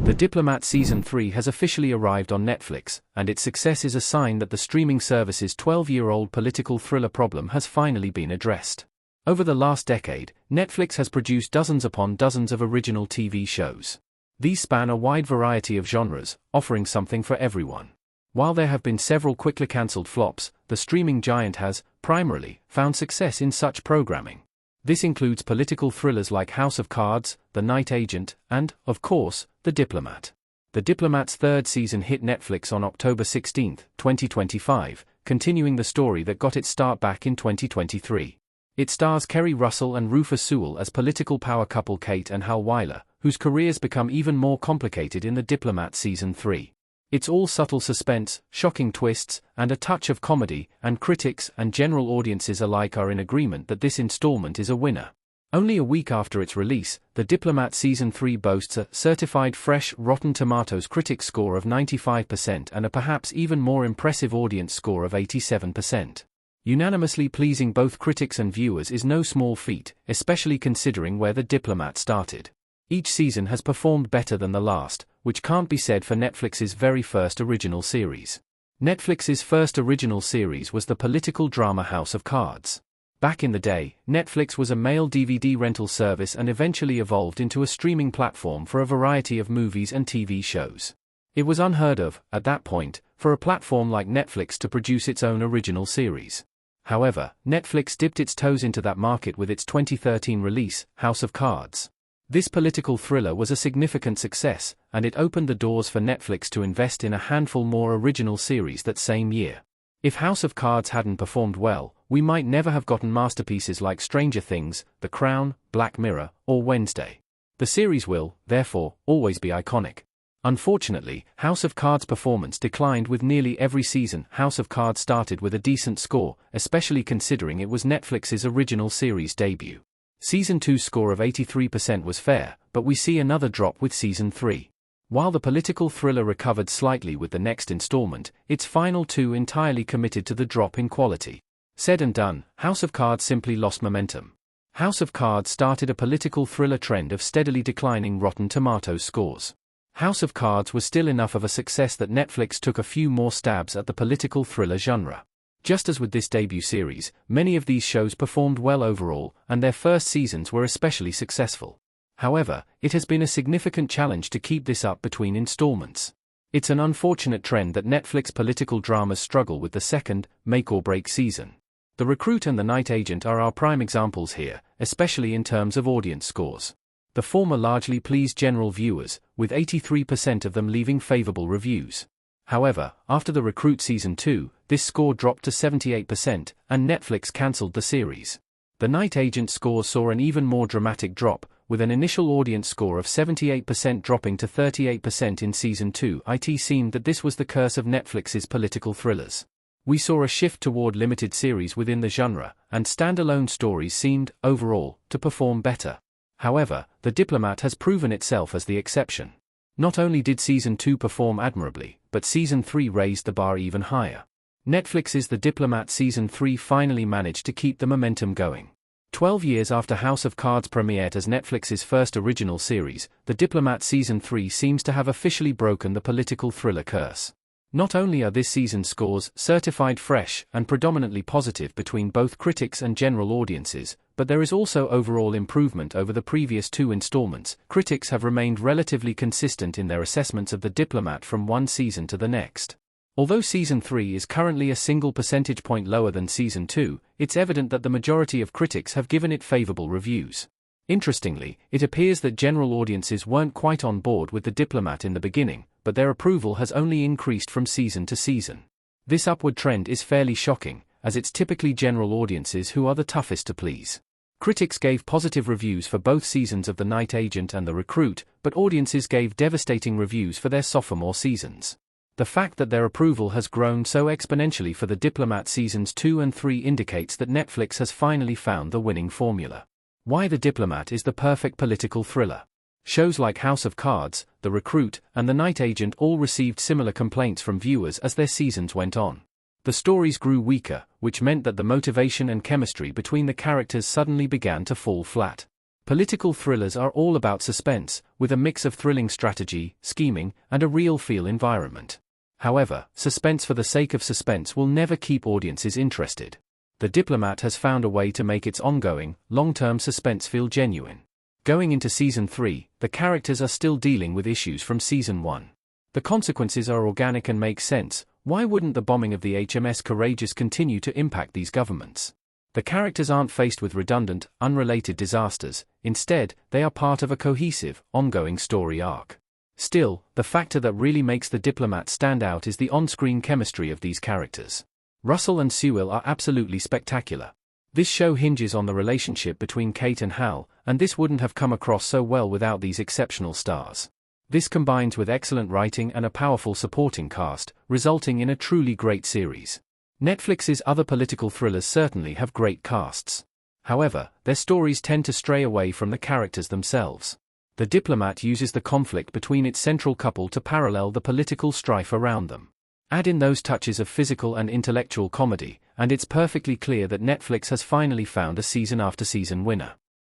The Diplomat Season 3 has officially arrived on Netflix, and its success is a sign that the streaming service's 12-year-old political thriller problem has finally been addressed. Over the last decade, Netflix has produced dozens upon dozens of original TV shows. These span a wide variety of genres, offering something for everyone. While there have been several quickly cancelled flops, the streaming giant has, primarily, found success in such programming. This includes political thrillers like House of Cards, The Night Agent, and, of course, The Diplomat. The Diplomat's third season hit Netflix on October 16, 2025, continuing the story that got its start back in 2023. It stars Kerry Russell and Rufus Sewell as political power couple Kate and Hal Weiler, whose careers become even more complicated in The Diplomat Season 3. It's all subtle suspense, shocking twists, and a touch of comedy, and critics and general audiences alike are in agreement that this installment is a winner. Only a week after its release, The Diplomat Season 3 boasts a certified fresh Rotten Tomatoes critics score of 95% and a perhaps even more impressive audience score of 87%. Unanimously pleasing both critics and viewers is no small feat, especially considering where The Diplomat started. Each season has performed better than the last, which can't be said for Netflix's very first original series. Netflix's first original series was the political drama House of Cards. Back in the day, Netflix was a mail DVD rental service and eventually evolved into a streaming platform for a variety of movies and TV shows. It was unheard of, at that point, for a platform like Netflix to produce its own original series. However, Netflix dipped its toes into that market with its 2013 release, House of Cards. This political thriller was a significant success, and it opened the doors for Netflix to invest in a handful more original series that same year. If House of Cards hadn't performed well, we might never have gotten masterpieces like Stranger Things, The Crown, Black Mirror, or Wednesday. The series will, therefore, always be iconic. Unfortunately, House of Cards' performance declined with nearly every season. House of Cards started with a decent score, especially considering it was Netflix's original series debut. Season 2's score of 83% was fair, but we see another drop with Season 3. While the political thriller recovered slightly with the next installment, its final two entirely committed to the drop in quality. Said and done, House of Cards simply lost momentum. House of Cards started a political thriller trend of steadily declining Rotten Tomatoes scores. House of Cards was still enough of a success that Netflix took a few more stabs at the political thriller genre. Just as with this debut series, many of these shows performed well overall, and their first seasons were especially successful. However, it has been a significant challenge to keep this up between installments. It's an unfortunate trend that Netflix political dramas struggle with the second, make-or-break season. The Recruit and The Night Agent are our prime examples here, especially in terms of audience scores. The former largely pleased general viewers, with 83% of them leaving favorable reviews. However, after The Recruit Season 2, this score dropped to 78%, and Netflix cancelled the series. The Night Agent scores saw an even more dramatic drop, with an initial audience score of 78% dropping to 38% in Season 2. It seemed that this was the curse of Netflix's political thrillers. We saw a shift toward limited series within the genre, and standalone stories seemed, overall, to perform better. However, The Diplomat has proven itself as the exception. Not only did Season 2 perform admirably, but Season 3 raised the bar even higher. Netflix's The Diplomat Season 3 finally managed to keep the momentum going. 12 years after House of Cards premiered as Netflix's first original series, The Diplomat Season 3 seems to have officially broken the political thriller curse. Not only are this season's scores certified fresh and predominantly positive between both critics and general audiences, but there is also overall improvement over the previous two installments. Critics have remained relatively consistent in their assessments of The Diplomat from one season to the next. Although Season 3 is currently a single percentage point lower than Season 2, it's evident that the majority of critics have given it favorable reviews. Interestingly, it appears that general audiences weren't quite on board with The Diplomat in the beginning, but their approval has only increased from season to season. This upward trend is fairly shocking, as it's typically general audiences who are the toughest to please. Critics gave positive reviews for both seasons of The Night Agent and The Recruit, but audiences gave devastating reviews for their sophomore seasons. The fact that their approval has grown so exponentially for The Diplomat Seasons 2 and 3 indicates that Netflix has finally found the winning formula. Why The Diplomat is the perfect political thriller. Shows like House of Cards, The Recruit, and The Night Agent all received similar complaints from viewers as their seasons went on. The stories grew weaker, which meant that the motivation and chemistry between the characters suddenly began to fall flat. Political thrillers are all about suspense, with a mix of thrilling strategy, scheming, and a real-feel environment. However, suspense for the sake of suspense will never keep audiences interested. The Diplomat has found a way to make its ongoing, long-term suspense feel genuine. Going into Season 3, the characters are still dealing with issues from Season 1. The consequences are organic and make sense. Why wouldn't the bombing of the HMS Courageous continue to impact these governments? The characters aren't faced with redundant, unrelated disasters. Instead, they are part of a cohesive, ongoing story arc. Still, the factor that really makes the Diplomat stand out is the on-screen chemistry of these characters. Russell and Sewell are absolutely spectacular. This show hinges on the relationship between Kate and Hal, and this wouldn't have come across so well without these exceptional stars. This combines with excellent writing and a powerful supporting cast, resulting in a truly great series. Netflix's other political thrillers certainly have great casts. However, their stories tend to stray away from the characters themselves. The Diplomat uses the conflict between its central couple to parallel the political strife around them. Add in those touches of physical and intellectual comedy, and it's perfectly clear that Netflix has finally found a season-after-season winner.